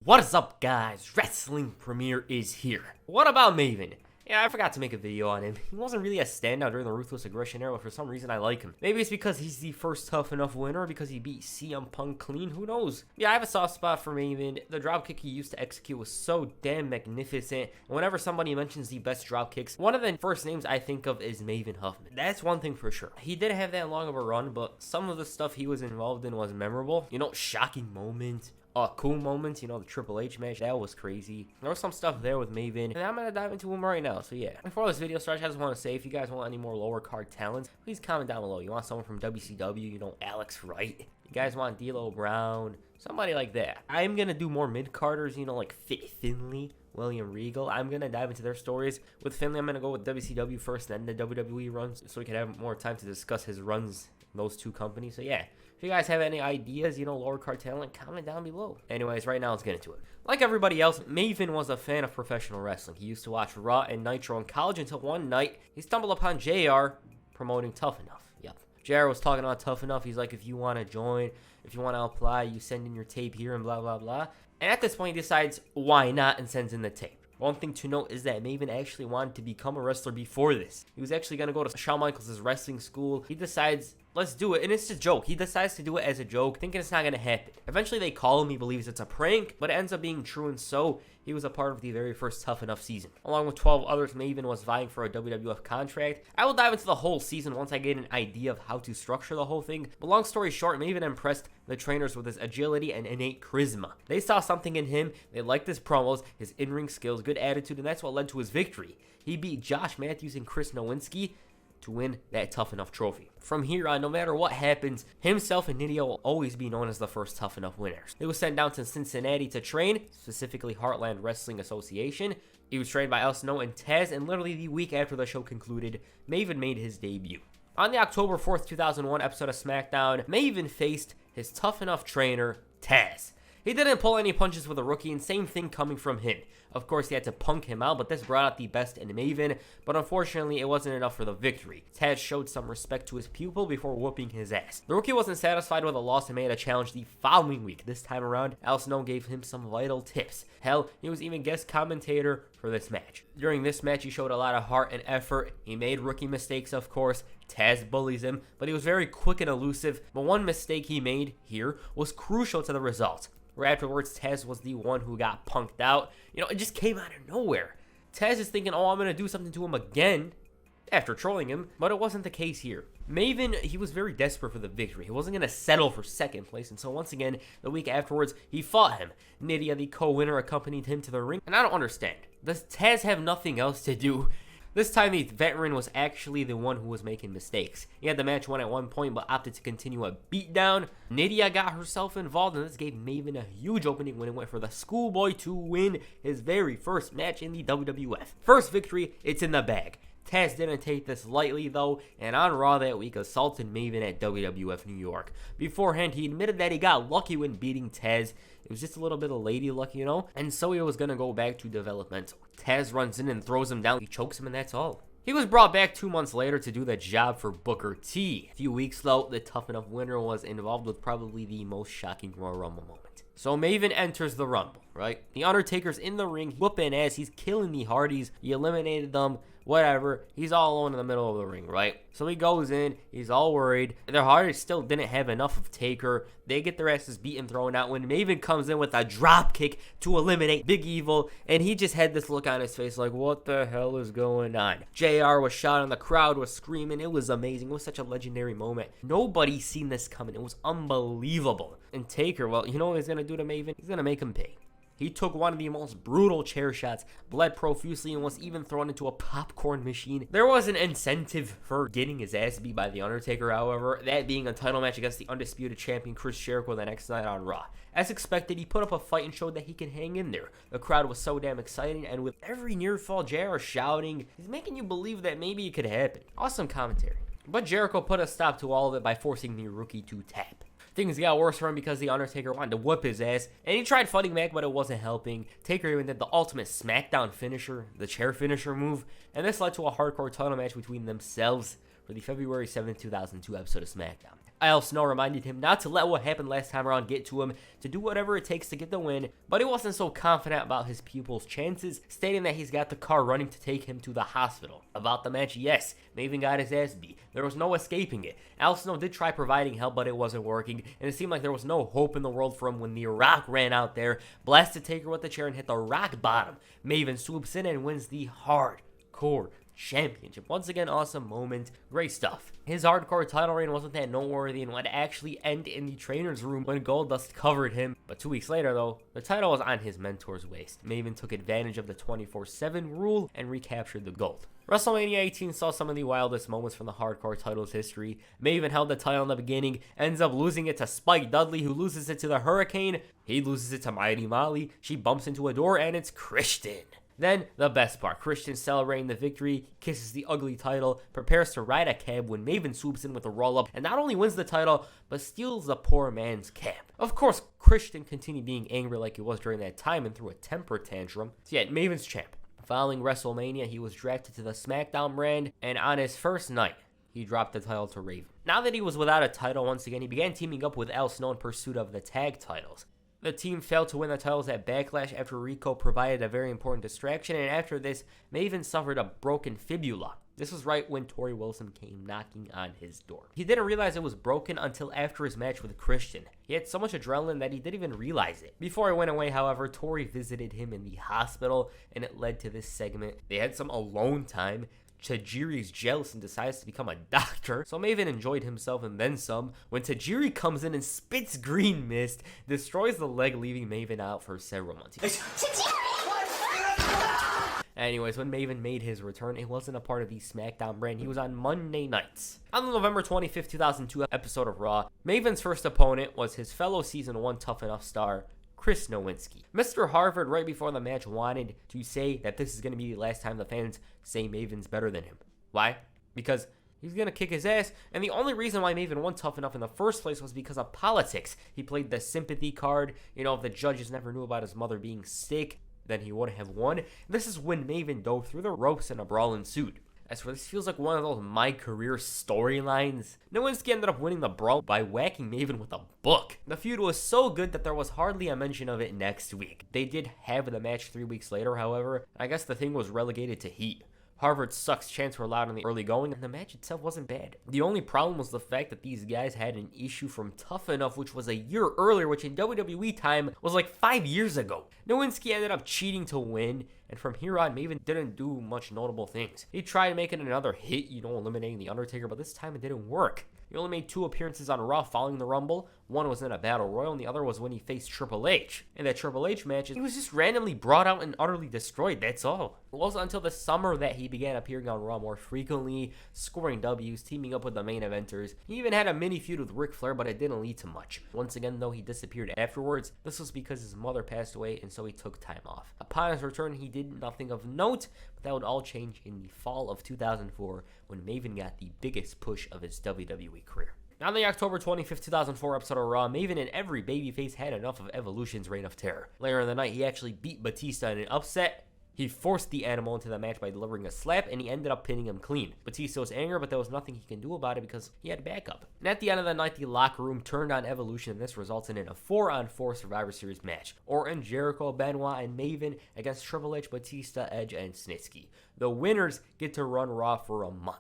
What is up, guys? Wrestling Premiere is here. What about Maven? Yeah, I forgot to make a video on him. He wasn't really a standout during the Ruthless Aggression era, but for some reason I like him. Maybe it's because he's the first tough enough winner, or because he beat CM Punk clean, who knows? Yeah, I have a soft spot for Maven. The dropkick he used to execute was so damn magnificent. And whenever somebody mentions the best dropkicks, one of the first names I think of is Maven Huffman. That's one thing for sure. He didn't have that long of a run, but some of the stuff he was involved in was memorable. You know, shocking moment. Cool moments, you know, the Triple H match, that was crazy. There was some stuff there with Maven, and I'm gonna dive into him right now. So yeah, before this video starts, I just want to say, if you guys want any more lower card talents, please comment down below. You want someone from WCW, you know, Alex Wright? You guys want D'Lo Brown? Somebody like that. I'm gonna do more mid-carders, you know, like Finley, William Regal. I'm gonna dive into their stories. With Finley, I'm gonna go with WCW first, then the WWE runs, so we can have more time to discuss his runs in those two companies. So yeah, if you guys have any ideas, you know, lower card talent, comment down below. Anyways, right now, let's get into it. Like everybody else, Maven was a fan of professional wrestling. He used to watch Raw and Nitro in college until one night, he stumbled upon JR promoting Tough Enough. Yep. JR was talking about Tough Enough. He's like, if you want to join, if you want to apply, you send in your tape here and blah, blah, blah. And at this point, he decides, why not, and sends in the tape. One thing to note is that Maven actually wanted to become a wrestler before this. He was actually going to go to Shawn Michaels' wrestling school. He decides, let's do it. And it's a joke. He decides to do it as a joke, thinking it's not going to happen. Eventually, they call him. He believes it's a prank, but it ends up being true. And so, he was a part of the very first Tough Enough season. Along with 12 others, Maven was vying for a WWF contract. I will dive into the whole season once I get an idea of how to structure the whole thing. But long story short, Maven impressed the trainers with his agility and innate charisma. They saw something in him. They liked his promos, his in-ring skills, good attitude, and that's what led to his victory. He beat Josh Matthews and Chris Nowinski to win that Tough Enough trophy. From here on, no matter what happens, himself and Nidia will always be known as the first Tough Enough winners. He was sent down to Cincinnati to train, specifically Heartland Wrestling Association. He was trained by El Snow and Taz, and literally the week after the show concluded, Maven made his debut. On the October 4th, 2001 episode of SmackDown, Maven faced his Tough Enough trainer, Taz. He didn't pull any punches with a rookie, and same thing coming from him. Of course, he had to punk him out, but this brought out the best in Maven, but unfortunately, it wasn't enough for the victory. Taz showed some respect to his pupil before whooping his ass. The rookie wasn't satisfied with a loss and made a challenge the following week. This time around, Al Snow gave him some vital tips. Hell, he was even guest commentator for this match. During this match, he showed a lot of heart and effort. He made rookie mistakes, of course. Taz bullies him, but he was very quick and elusive. But one mistake he made here was crucial to the result. Where afterwards, Taz was the one who got punked out. You know, it just came out of nowhere. Taz is thinking, oh, I'm going to do something to him again after trolling him, but it wasn't the case here. Maven, he was very desperate for the victory. He wasn't going to settle for second place, and so once again, the week afterwards, he fought him. Nidia, the co-winner, accompanied him to the ring, and I don't understand. Does Taz have nothing else to do? This time, the veteran was actually the one who was making mistakes. He had the match won at one point, but opted to continue a beatdown. Nidia got herself involved, and this gave Maven a huge opening when it went for the schoolboy to win his very first match in the WWF. First victory, it's in the bag. Taz didn't take this lightly, though, and on Raw that week, assaulted Maven at WWF New York. Beforehand, he admitted that he got lucky when beating Taz. It was just a little bit of lady luck, you know, and so he was going to go back to developmental. Taz runs in and throws him down. He chokes him, and that's all. He was brought back 2 months later to do the job for Booker T. A few weeks, though, the Tough Enough winner was involved with probably the most shocking Royal Rumble moment. So Maven enters the Rumble, right? The Undertaker's in the ring, whooping ass. He's killing the Hardys. He eliminated them, whatever. He's all alone in the middle of the ring, right? So he goes in. He's all worried. The Hardys still didn't have enough of Taker. They get their asses beaten, thrown out when Maven comes in with a drop kick to eliminate Big Evil. And he just had this look on his face like, what the hell is going on? JR was shouting. The crowd was screaming. It was amazing. It was such a legendary moment. Nobody's seen this coming. It was unbelievable. And Taker, well, you know what he's going to do to Maven? He's going to make him pay. He took one of the most brutal chair shots, bled profusely, and was even thrown into a popcorn machine. There was an incentive for getting his ass beat by The Undertaker, however, that being a title match against the undisputed champion Chris Jericho the next night on Raw. As expected, he put up a fight and showed that he can hang in there. The crowd was so damn exciting, and with every near fall, JR shouting, he's making you believe that maybe it could happen. Awesome commentary. But Jericho put a stop to all of it by forcing the rookie to tap. Things got worse for him because The Undertaker wanted to whoop his ass, and he tried fighting back, but it wasn't helping. Taker even did the ultimate SmackDown finisher, the chair finisher move, and this led to a hardcore title match between themselves for the February 7th, 2002 episode of SmackDown. Al Snow reminded him not to let what happened last time around get to him, to do whatever it takes to get the win, but he wasn't so confident about his pupil's chances, stating that he's got the car running to take him to the hospital. About the match, yes, Maven got his ass beat. There was no escaping it. Al Snow did try providing help, but it wasn't working, and it seemed like there was no hope in the world for him when The Rock ran out there, blasted Taker with the chair, and hit the rock bottom. Maven swoops in and wins the Hardcore Championship. Once again, awesome moment. Great stuff. His hardcore title reign wasn't that noteworthy and would actually end in the trainer's room when Goldust covered him. But 2 weeks later, though, the title was on his mentor's waist. Maven took advantage of the 24/7 rule and recaptured the gold. WrestleMania 18 saw some of the wildest moments from the hardcore title's history. Maven held the title in the beginning, ends up losing it to Spike Dudley, who loses it to the Hurricane. He loses it to Mighty Molly. She bumps into a door, and it's Christian. Then, the best part, Christian celebrating the victory, kisses the ugly title, prepares to ride a cab when Maven swoops in with a roll-up, and not only wins the title, but steals the poor man's cab. Of course, Christian continued being angry like he was during that time and threw a temper tantrum. So yeah, Maven's champ. Following WrestleMania, he was drafted to the SmackDown brand, and on his first night, he dropped the title to Raven. Now that he was without a title once again, he began teaming up with Al Snow in pursuit of the tag titles. The team failed to win the titles at Backlash after Rico provided a very important distraction, and after this, Maven suffered a broken fibula. This was right when Tori Wilson came knocking on his door. He didn't realize it was broken until after his match with Christian. He had so much adrenaline that he didn't even realize it. Before he went away, however, Tori visited him in the hospital, and it led to this segment. They had some alone time. Tajiri's jealous and decides to become a doctor, so Maven enjoyed himself and then some, when Tajiri comes in and spits green mist, destroys the leg, leaving Maven out for several months. Anyways, when Maven made his return, it wasn't a part of the SmackDown brand. He was on Monday nights. On the November 25th, 2002 episode of Raw, Maven's first opponent was his fellow Season 1 Tough Enough star, Chris Nowinski. Mr. Harvard, right before the match, wanted to say that this is going to be the last time the fans say Maven's better than him. Why? Because he's going to kick his ass, and the only reason why Maven won Tough Enough in the first place was because of politics. He played the sympathy card. You know, if the judges never knew about his mother being sick, then he would have won. This is when Maven dove through the ropes and a brawl ensued. I swear, this feels like one of those My Career storylines. Nowinski ended up winning the brawl by whacking Maven with a book. The feud was so good that there was hardly a mention of it next week. They did have the match 3 weeks later, however. I guess the thing was relegated to Heat. Harvard sucks chants were loud in the early going, and the match itself wasn't bad. The only problem was the fact that these guys had an issue from Tough Enough, which was a year earlier, which in WWE time was like 5 years ago. Nowinski ended up cheating to win, and from here on, Maven didn't do much notable things. He tried making another hit, eliminating The Undertaker, but this time it didn't work. He only made 2 appearances on Raw following the Rumble. One was in a Battle Royal, and the other was when he faced Triple H. In that Triple H match, he was just randomly brought out and utterly destroyed, that's all. It wasn't until the summer that he began appearing on Raw more frequently, scoring Ws, teaming up with the main eventers. He even had a mini feud with Ric Flair, but it didn't lead to much. Once again, though, he disappeared afterwards. This was because his mother passed away, and so he took time off. Upon his return, he did nothing of note, but that would all change in the fall of 2004 when Maven got the biggest push of his WWE career. On the October 25th, 2004 episode of Raw, Maven and every babyface had enough of Evolution's Reign of Terror. Later in the night, he actually beat Batista in an upset. He forced the animal into the match by delivering a slap, and he ended up pinning him clean. Batista was angry, but there was nothing he can do about it because he had backup. And at the end of the night, the locker room turned on Evolution, and this resulted in a 4-on-4 Survivor Series match. Orton, Jericho, Benoit, and Maven against Triple H, Batista, Edge, and Snitsky. The winners get to run Raw for a month.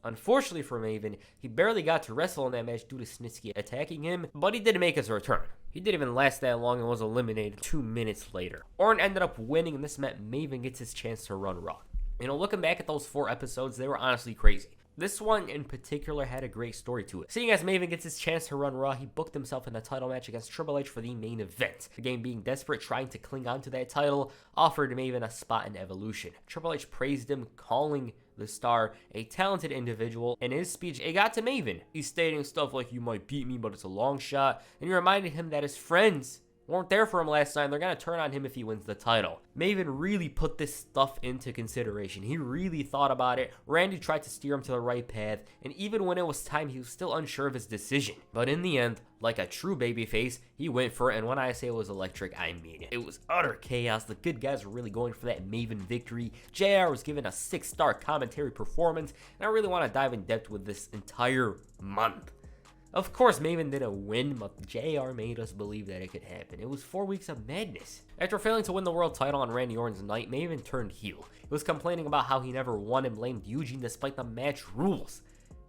Unfortunately for Maven, he barely got to wrestle in that match due to Snitsky attacking him, but he did make his return. He didn't even last that long and was eliminated 2 minutes later. Orton ended up winning, and this meant Maven gets his chance to run Raw. Looking back at those 4 episodes, they were honestly crazy. This one in particular had a great story to it. Seeing as Maven gets his chance to run Raw, he booked himself in a title match against Triple H for the main event. The game, being desperate, trying to cling on to that title, offered Maven a spot in Evolution. Triple H praised him, calling the star a talented individual. In his speech, it got to Maven. He's stating stuff like, "You might beat me, but it's a long shot," and he reminded him that his friends weren't there for him last time. They're going to turn on him if he wins the title. Maven really put this stuff into consideration. He really thought about it. Randy tried to steer him to the right path, and even when it was time, he was still unsure of his decision. But in the end, like a true babyface, he went for it, and when I say it was electric, I mean it. It was utter chaos. The good guys were really going for that Maven victory. JR was given a 6-star commentary performance, and I really want to dive in depth with this entire month. Of course, Maven didn't win, but JR made us believe that it could happen. It was 4 weeks of madness. After failing to win the world title on Randy Orton's night, Maven turned heel. He was complaining about how he never won and blamed Eugene despite the match rules.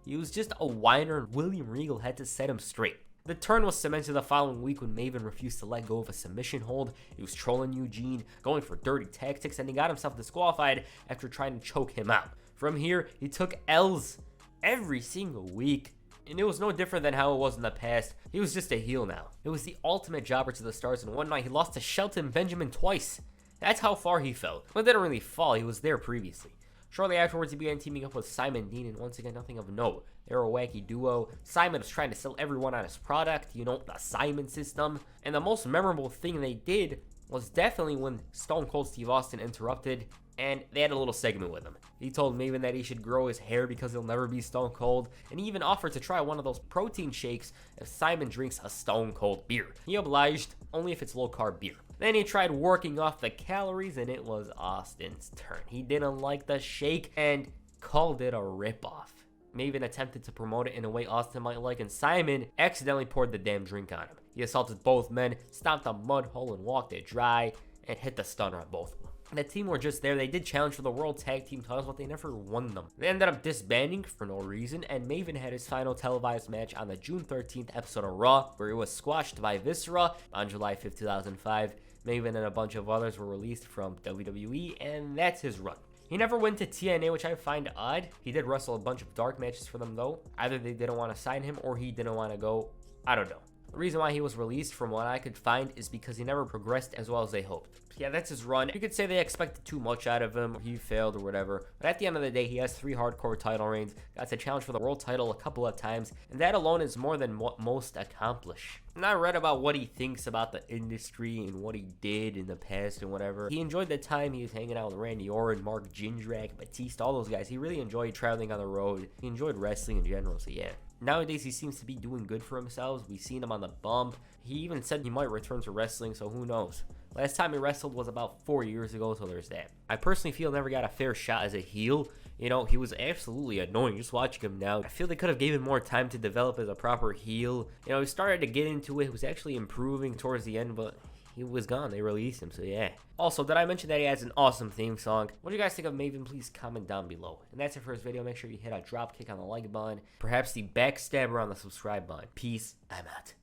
He was just a whiner and William Regal had to set him straight. The turn was cemented the following week when Maven refused to let go of a submission hold. He was trolling Eugene, going for dirty tactics, and he got himself disqualified after trying to choke him out. From here, he took L's every single week, and it was no different than how it was in the past. He was just a heel now. It was the ultimate jobber to the stars, and one night he lost to Shelton Benjamin twice. That's how far he fell. But it didn't really fall, he was there previously. Shortly afterwards, he began teaming up with Simon Dean, and once again, nothing of note. They were a wacky duo. Simon was trying to sell everyone on his product, you know, the Simon system. And the most memorable thing they did was definitely when Stone Cold Steve Austin interrupted, and they had a little segment with him. He told Maven that he should grow his hair because he'll never be Stone Cold, and he even offered to try one of those protein shakes if Simon drinks a Stone Cold beer. He obliged, only if it's low-carb beer. Then he tried working off the calories, and it was Austin's turn. He didn't like the shake and called it a ripoff. Maven attempted to promote it in a way Austin might like, and Simon accidentally poured the damn drink on him. He assaulted both men, stomped a mud hole and walked it dry, and hit the stunner on both of them. The team were just there. They did challenge for the World Tag Team titles, but they never won them. They ended up disbanding for no reason, and Maven had his final televised match on the June 13th episode of Raw, where he was squashed by Viscera. On July 5th, 2005, Maven and a bunch of others were released from WWE, and that's his run. He never went to TNA, which I find odd. He did wrestle a bunch of dark matches for them, though. Either they didn't want to sign him, or he didn't want to go. I don't know. The reason why he was released, from what I could find, is because he never progressed as well as they hoped. Yeah, that's his run. You could say they expected too much out of him, or he failed, or whatever. But at the end of the day, he has 3 hardcore title reigns, got to challenge for the world title a couple of times, and that alone is more than what most accomplish. And I read about what he thinks about the industry and what he did in the past and whatever. He enjoyed the time he was hanging out with Randy Orton, Mark Jindrak, Batista, all those guys. He really enjoyed traveling on the road. He enjoyed wrestling in general, so yeah. Nowadays, he seems to be doing good for himself. We've seen him on the bump. He even said he might return to wrestling, so who knows. Last time he wrestled was about 4 years ago, so there's that. I personally feel never got a fair shot as a heel. You know, he was absolutely annoying just watching him now. I feel they could have given him more time to develop as a proper heel. You know, he started to get into it. He was actually improving towards the end, but he was gone. They released him, so yeah. Also, did I mention that he has an awesome theme song? What do you guys think of Maven? Please comment down below. And that's it for this video. Make sure you hit a drop kick on the like button. Perhaps the backstabber on the subscribe button. Peace. I'm out.